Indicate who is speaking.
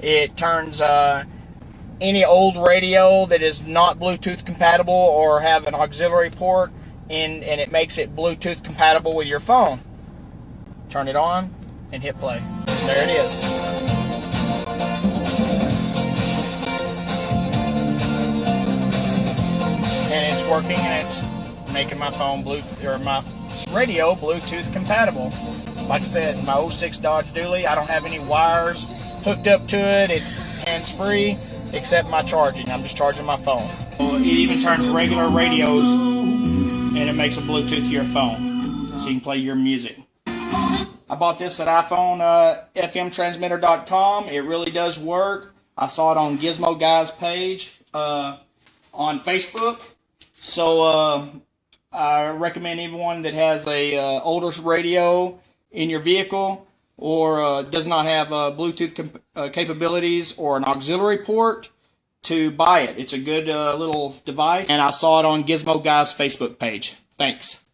Speaker 1: It turns any old radio that is not Bluetooth compatible or have an auxiliary port in, and it makes it Bluetooth compatible with your phone. Turn it on and hit play. There it is. And it's working, and it's making my phone my radio Bluetooth compatible. Like I said, my 06 Dodge Dually, I don't have any wires hooked up to it. It's hands-free, except my charging. I'm just charging my phone. It even turns regular radios, and it makes a Bluetooth to your phone, so you can play your music. I bought this at iPhone.fmtransmitter.com. It really does work. I saw it on Gizmo Guy's page on Facebook. So I recommend anyone that has a older radio in your vehicle or does not have Bluetooth capabilities or an auxiliary port to buy it. It's a good little device, and I saw it on Gizmo Guy's Facebook page. Thanks.